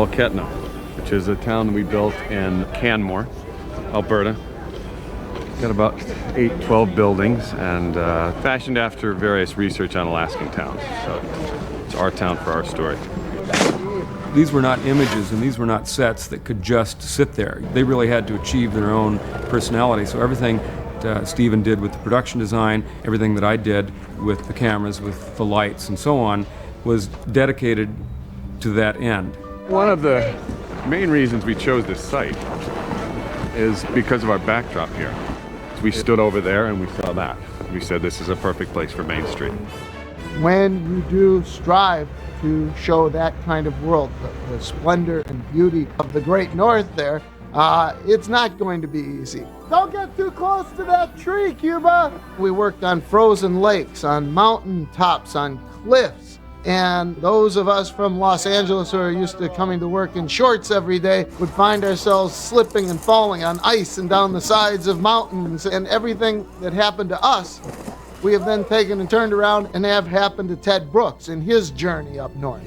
Tolketna, which is a town we built in Canmore, Alberta. Got about 12 buildings and fashioned after various research on Alaskan towns. So it's our town for our story. These were not images and these were not sets that could just sit there. They really had to achieve their own personality. So everything Stephen did with the production design, everything that I did with the cameras, with the lights and so on, was dedicated to that end. One of the main reasons we chose this site is because of our backdrop here. We stood over there and we saw that. We said this is a perfect place for Main Street. When you do strive to show that kind of world, the splendor and beauty of the great north there, it's not going to be easy. Don't get too close to that tree, Cuba! We worked on frozen lakes, on mountain tops, on cliffs. And those of us from Los Angeles who are used to coming to work in shorts every day would find ourselves slipping and falling on ice and down the sides of mountains. And everything that happened to us, we have then taken and turned around and have happened to Ted Brooks in his journey up north.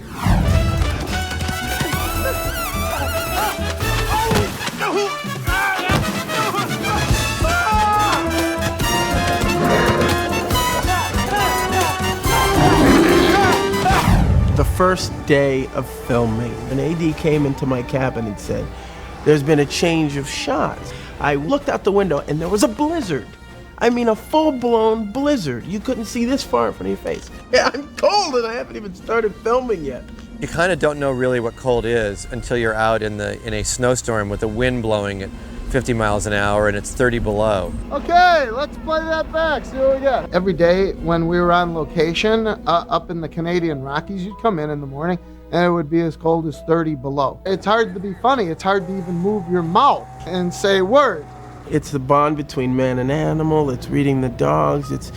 The first day of filming, an AD came into my cabin and said, "There's been a change of shots." I looked out the window and there was a blizzard. I mean, a full-blown blizzard. You couldn't see this far in front of your face. Yeah, I'm cold and I haven't even started filming yet. You kind of don't know really what cold is until you're out in a snowstorm with the wind blowing at 50 miles an hour and it's 30 below. Okay, let's play that back, see what we got. Every day when we were on location up in the Canadian Rockies, you'd come in the morning and it would be as cold as 30 below. It's hard to be funny, it's hard to even move your mouth and say words. It's the bond between man and animal, it's reading the dogs, it's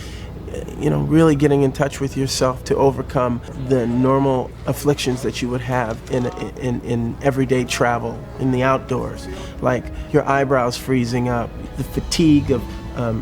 really getting in touch with yourself to overcome the normal afflictions that you would have in everyday travel, in the outdoors, like your eyebrows freezing up, the fatigue of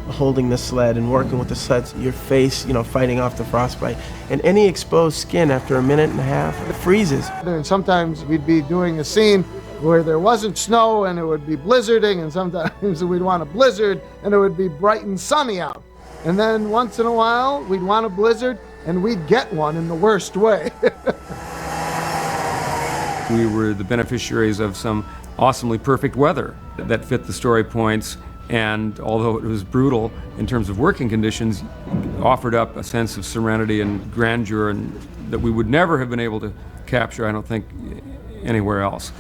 holding the sled and working with the sleds, your face, fighting off the frostbite, and any exposed skin after a minute and a half, it freezes. And sometimes we'd be doing a scene where there wasn't snow and it would be blizzarding, and sometimes we'd want a blizzard and it would be bright and sunny out. And then once in a while, we'd want a blizzard, and we'd get one in the worst way. We were the beneficiaries of some awesomely perfect weather that fit the story points, and although it was brutal in terms of working conditions, offered up a sense of serenity and grandeur that we would never have been able to capture, I don't think, anywhere else.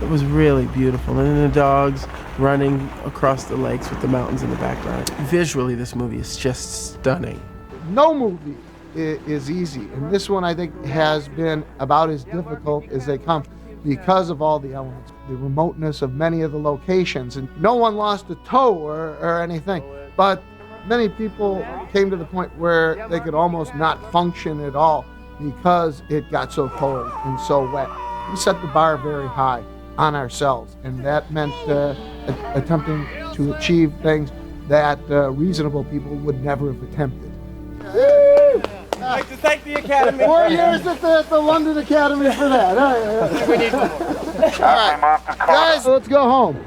It was really beautiful, and then the dogs running across the lakes with the mountains in the background. Visually, this movie is just stunning. No movie is easy, and this one I think has been about as difficult as they come because of all the elements, the remoteness of many of the locations, and no one lost a toe or anything, but many people came to the point where they could almost not function at all because it got so cold and so wet. We set the bar very high on ourselves, and that meant attempting to achieve things that reasonable people would never have attempted. I'd like to thank the Academy. 4 years at the London Academy for that. We need more. All right, guys, let's go home.